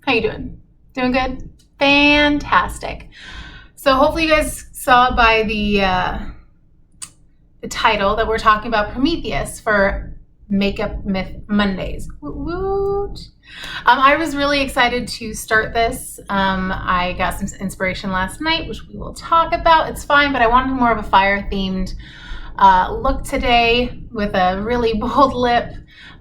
How you doing? Doing good? Fantastic. So hopefully you guys saw by the title that we're talking about Prometheus for Makeup Myth Mondays. Woot woot. I was really excited to start this. I got some inspiration last night, which we will talk about. It's fine, but I wanted more of a fire-themed look today with a really bold lip.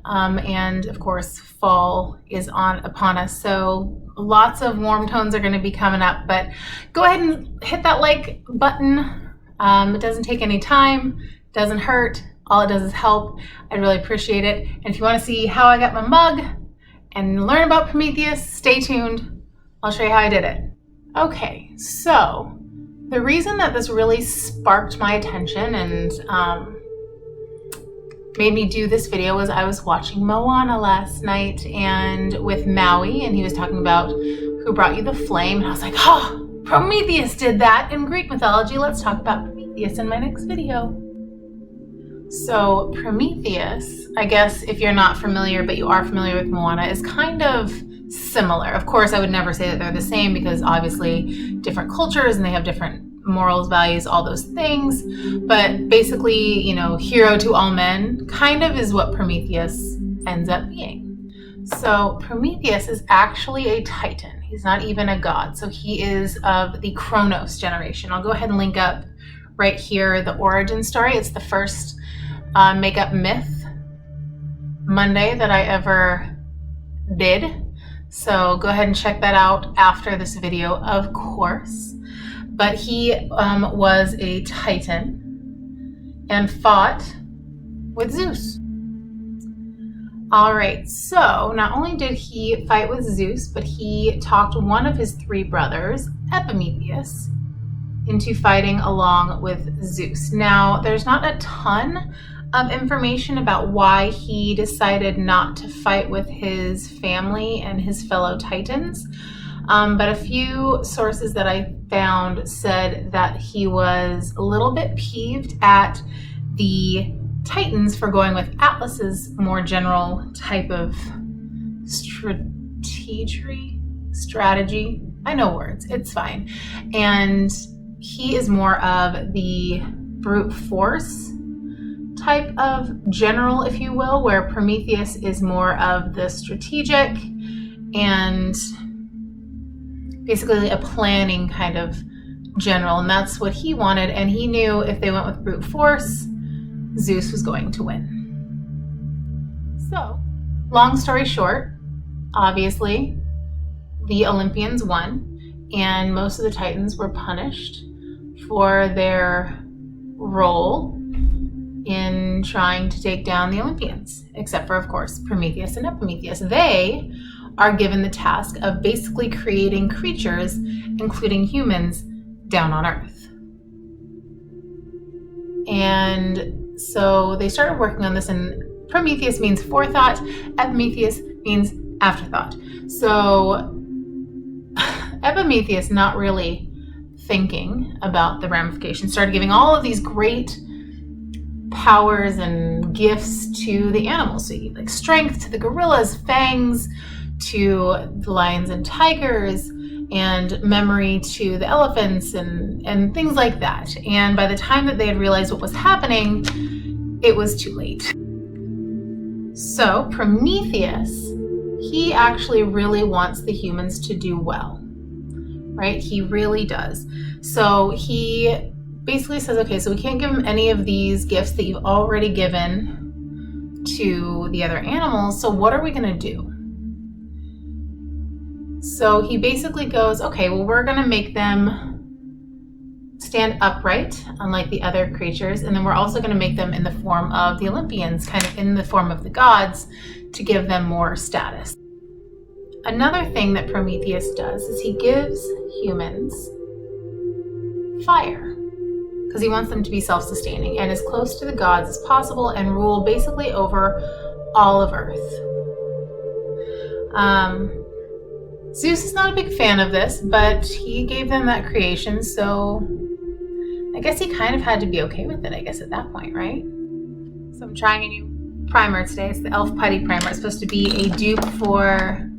And of course, fall is upon us. So lots of warm tones are going to be coming up, but go ahead and hit that like button. It doesn't take any time, doesn't hurt. All it does is help. I'd really appreciate it. And if you want to see how I got my mug and learn about Prometheus, stay tuned. I'll show you how I did it. Okay, so the reason that this really sparked my attention and made me do this video was I was watching Moana last night and with Maui, and he was talking about who brought you the flame, and I was like, oh, Prometheus did that in Greek mythology. Let's talk about Prometheus in my next video. So Prometheus, I guess if you're not familiar, but you are familiar with Moana, is kind of similar. Of course, I would never say that they're the same because obviously different cultures and they have different morals, values, all those things. But basically, you know, hero to all men kind of is what Prometheus ends up being. So Prometheus is actually a Titan. He's not even a god. So he is of the Kronos generation. I'll go ahead and link up right here the origin story. It's the first Makeup Myth Monday that I ever did. So go ahead and check that out after this video, of course. But he was a Titan and fought with Zeus. All right, so not only did he fight with Zeus, but he talked one of his three brothers, Epimetheus, into fighting along with Zeus. Now, there's not a ton of information about why he decided not to fight with his family and his fellow Titans. But a few sources that I found said that he was a little bit peeved at the Titans for going with Atlas's more general type of strategy. I know words, it's fine. And he is more of the brute force type of general, if you will, where Prometheus is more of the strategic and basically a planning kind of general, and that's what he wanted. And he knew if they went with brute force, Zeus was going to win. So, long story short, obviously, the Olympians won, and most of the Titans were punished for their role in trying to take down the Olympians, except for, of course, Prometheus and Epimetheus. They are given the task of basically creating creatures, including humans, down on Earth. And so they started working on this, and Prometheus means forethought, Epimetheus means afterthought. So Epimetheus, not really thinking about the ramifications, started giving all of these great powers and gifts to the animals. So you like strength to the gorillas, fangs to the lions and tigers, and memory to the elephants and things like that. And by the time that they had realized what was happening, it was too late. So Prometheus, he actually really wants the humans to do well, right? He really does. So he basically says, okay, so we can't give them any of these gifts that you've already given to the other animals. So what are we going to do? So he basically goes, okay, well, we're going to make them stand upright, unlike the other creatures. And then we're also going to make them in the form of the Olympians, kind of in the form of the gods, to give them more status. Another thing that Prometheus does is he gives humans fire, because he wants them to be self-sustaining and as close to the gods as possible and rule basically over all of Earth. Zeus is not a big fan of this, but he gave them that creation, so I guess he kind of had to be okay with it, I guess, at that point, right? So I'm trying a new primer today. It's the e.l.f. Putty Primer. It's supposed to be a dupe for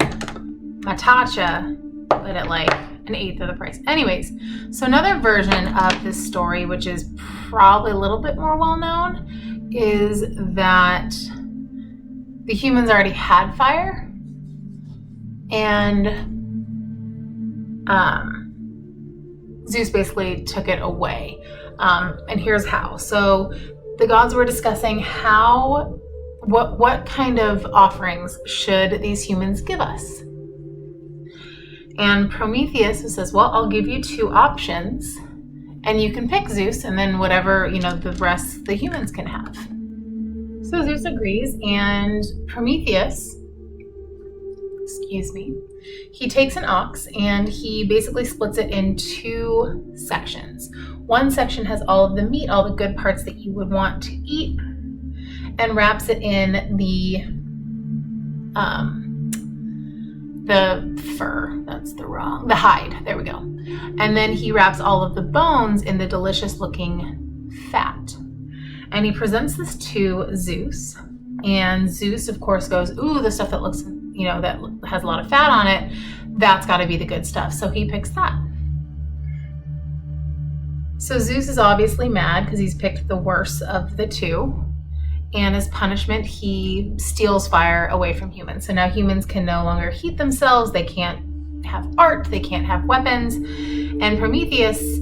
Matacha, but at like an eighth of the price. Anyways, so another version of this story, which is probably a little bit more well known, is that the humans already had fire, and Zeus basically took it away. And here's how. So the gods were discussing what kind of offerings should these humans give us? And Prometheus says, well, I'll give you two options and you can pick Zeus, and then whatever, the rest the humans can have. So Zeus agrees, and Prometheus, he takes an ox and he basically splits it in two sections. One section has all of the meat, all the good parts that you would want to eat, and wraps it in the fur, the hide, there we go. And then he wraps all of the bones in the delicious looking fat. And he presents this to Zeus, and Zeus of course goes, ooh, the stuff that looks, that has a lot of fat on it, that's got to be the good stuff. So he picks that. So Zeus is obviously mad because he's picked the worst of the two. And as punishment, he steals fire away from humans. So now humans can no longer heat themselves. They can't have art. They can't have weapons. And Prometheus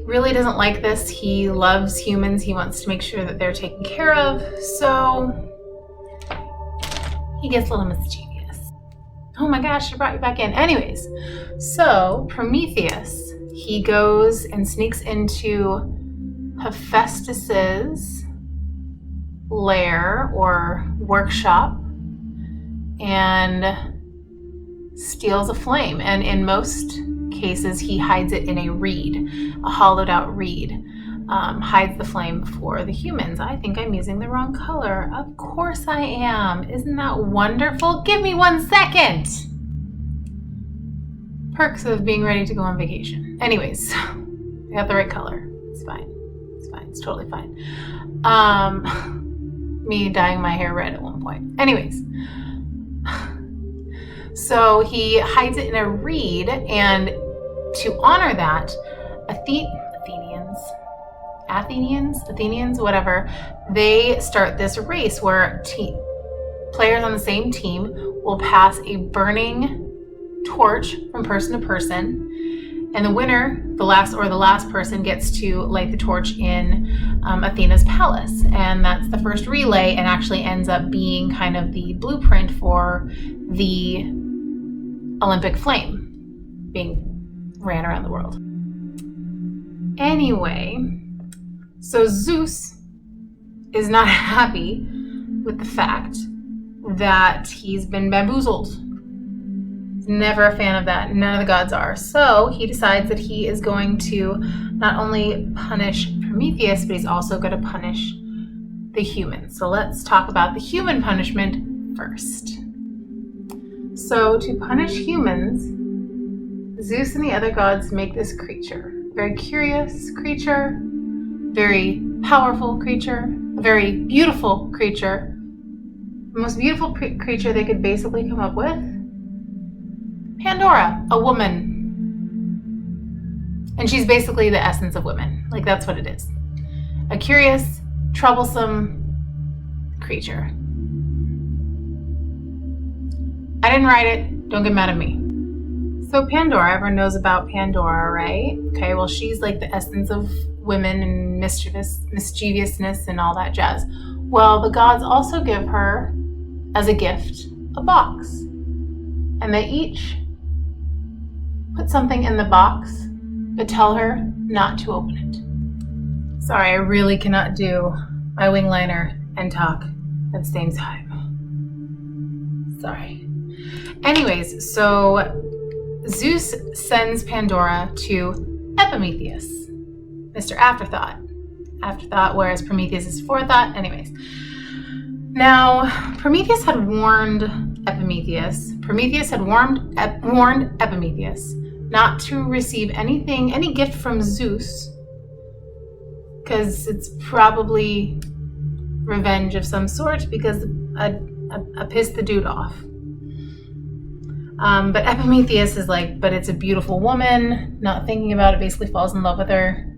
really doesn't like this. He loves humans. He wants to make sure that they're taken care of. So he gets a little mischievous. Oh my gosh, I brought you back in. Anyways, so Prometheus, he goes and sneaks into Hephaestus's lair or workshop and steals a flame. And in most cases, he hides it in a reed, a hollowed out reed. Hides the flame for the humans. I think I'm using the wrong color. Of course I am. Isn't that wonderful? Give me 1 second. Perks of being ready to go on vacation. Anyways, I got the right color. It's fine. It's fine. It's totally fine. Me dyeing my hair red at one point. Anyways, so he hides it in a reed, and to honor that, Athenians, whatever, they start this race where players on the same team will pass a burning torch from person to person, and the winner, the last person, gets to light the torch in Athena's palace. And that's the first relay, and actually ends up being kind of the blueprint for the Olympic flame being ran around the world. Anyway, so Zeus is not happy with the fact that he's been bamboozled. He's never a fan of that. None of the gods are. So he decides that he is going to not only punish Prometheus, but he's also going to punish the humans. So let's talk about the human punishment first. So to punish humans, Zeus and the other gods make this creature. A very curious creature, very powerful creature, a very beautiful creature. The most beautiful creature they could basically come up with. Pandora, a woman. And she's basically the essence of women. Like, that's what it is. A curious, troublesome creature. I didn't write it. Don't get mad at me. So Pandora, everyone knows about Pandora, right? Okay, well, she's like the essence of women and mischievousness and all that jazz. Well, the gods also give her, as a gift, a box. And they each put something in the box, but tell her not to open it. Sorry, I really cannot do my wing liner and talk at the same time. Sorry. Anyways, so Zeus sends Pandora to Epimetheus, Mr. Afterthought. Whereas Prometheus is forethought. Anyways. Now, Prometheus had warned Epimetheus. Prometheus had warned Epimetheus not to receive any gift from Zeus, because it's probably revenge of some sort, because I pissed the dude off. But Prometheus is like, but it's a beautiful woman, not thinking about it, basically falls in love with her.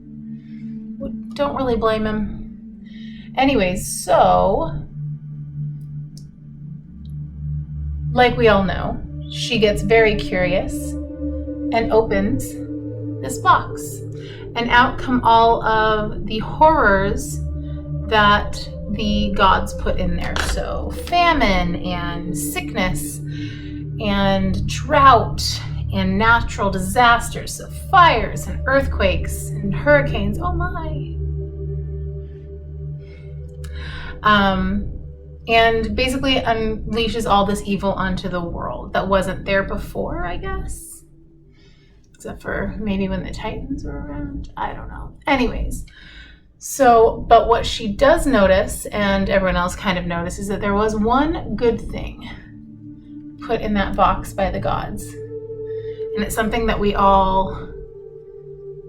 Don't really blame him. Anyways, so, like we all know, she gets very curious and opens this box. And out come all of the horrors that the gods put in there. So famine and sickness and drought and natural disasters, so fires and earthquakes and hurricanes. Oh my. And basically unleashes all this evil onto the world that wasn't there before, I guess. Except for maybe when the Titans were around. I don't know. Anyways, so, but what she does notice, and everyone else kind of notices, is that there was one good thing put in that box by the gods. And it's something that we all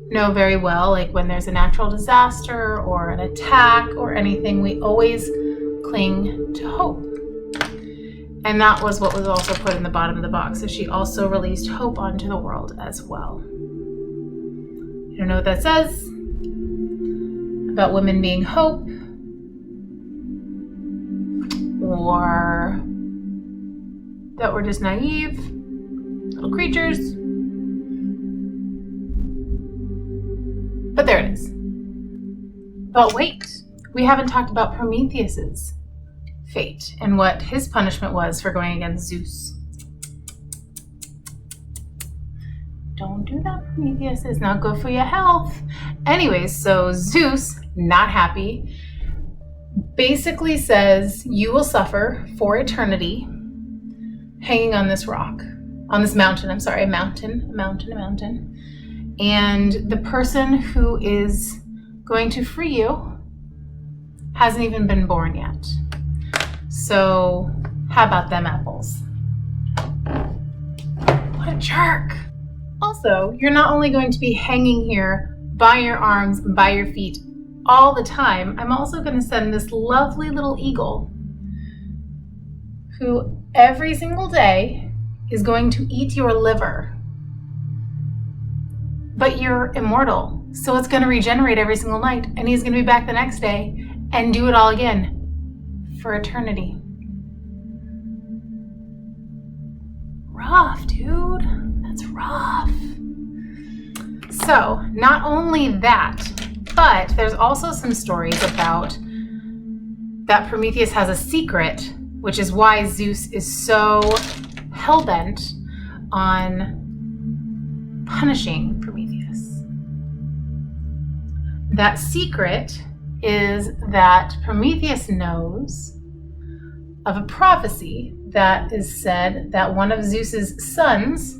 know very well, like when there's a natural disaster or an attack or anything, we always cling to hope. And that was what was also put in the bottom of the box. So she also released hope onto the world as well. You don't know what that says about women being hope, or that we're just naive little creatures. But there it is. But wait, we haven't talked about Prometheus's fate and what his punishment was for going against Zeus. Don't do that, Prometheus. It's not good for your health. Anyways, so Zeus, not happy, basically says you will suffer for eternity hanging on this rock, on this mountain. I'm sorry, a mountain. And the person who is going to free you hasn't even been born yet. So how about them apples? What a jerk. Also, you're not only going to be hanging here by your arms and by your feet all the time, I'm also going to send this lovely little eagle who every single day is going to eat your liver. But you're immortal, so it's going to regenerate every single night, and he's going to be back the next day and do it all again for eternity. Rough, dude. That's rough. So, not only that, but there's also some stories about that Prometheus has a secret, which is why Zeus is so hell-bent on punishing Prometheus. That secret is that Prometheus knows of a prophecy that is said that one of Zeus's sons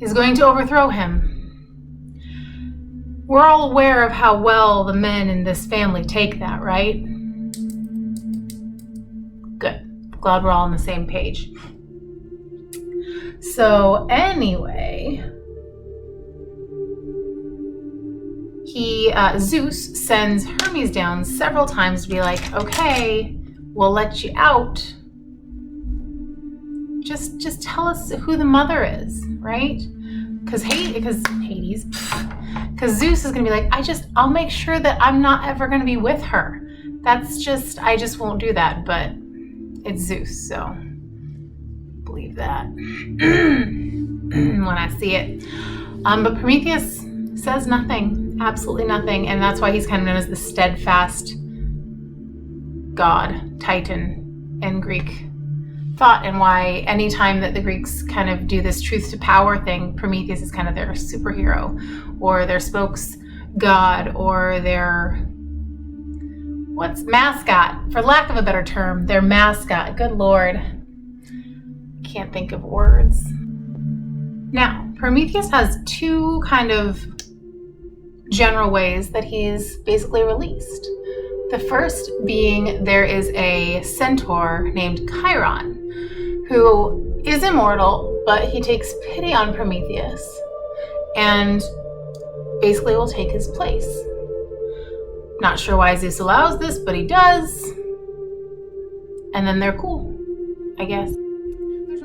is going to overthrow him. We're all aware of how well the men in this family take that, right? Good. Glad we're all on the same page. So anyway, Zeus sends Hermes down several times to be like, okay, we'll let you out. Just tell us who the mother is, right? Because Zeus is gonna be like, I'll make sure that I'm not ever gonna be with her. I just won't do that. But it's Zeus, so believe that when I see it. But Prometheus says nothing, absolutely nothing, and that's why he's kind of known as the steadfast god, Titan in Greek thought, and why anytime that the Greeks kind of do this truth to power thing, Prometheus is kind of their superhero or their spokes god or their mascot, for lack of a better term, their mascot. Good Lord. Can't think of words. Now, Prometheus has two kind of general ways that he's basically released. The first being there is a centaur named Chiron who is immortal, but he takes pity on Prometheus and basically will take his place. Not sure why Zeus allows this, but he does. And then they're cool, I guess.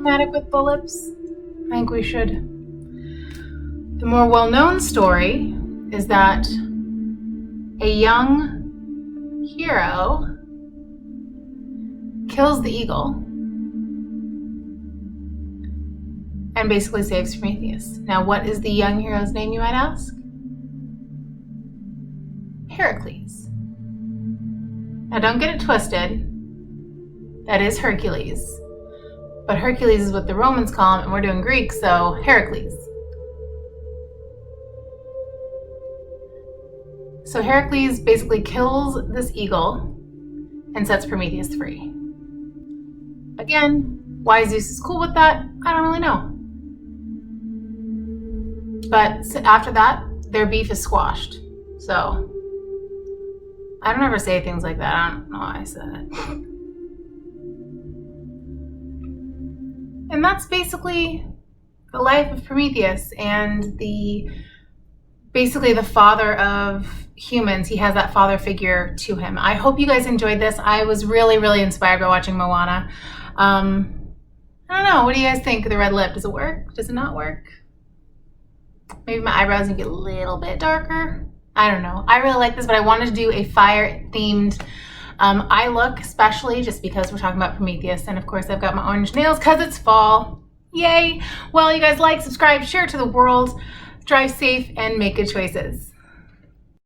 dramatic with bullets? I think we should. The more well-known story is that a young hero kills the eagle and basically saves Prometheus. Now, what is the young hero's name, you might ask? Heracles. Now, don't get it twisted. That is Hercules. But Hercules is what the Romans call him, and we're doing Greek, so Heracles. So Heracles basically kills this eagle and sets Prometheus free. Again, why Zeus is cool with that, I don't really know. But after that, their beef is squashed. So I don't ever say things like that. I don't know why I said it. And that's basically the life of Prometheus and basically the father of humans. He has that father figure to him. I hope you guys enjoyed this. I was really, really inspired by watching Moana. I don't know. What do you guys think of the red lip? Does it work? Does it not work? Maybe my eyebrows need to get a little bit darker. I don't know. I really like this, but I wanted to do a fire-themed eye look, especially just because we're talking about Prometheus. And of course, I've got my orange nails because it's fall. Yay! Well, you guys like, subscribe, share it to the world. Drive safe and make good choices.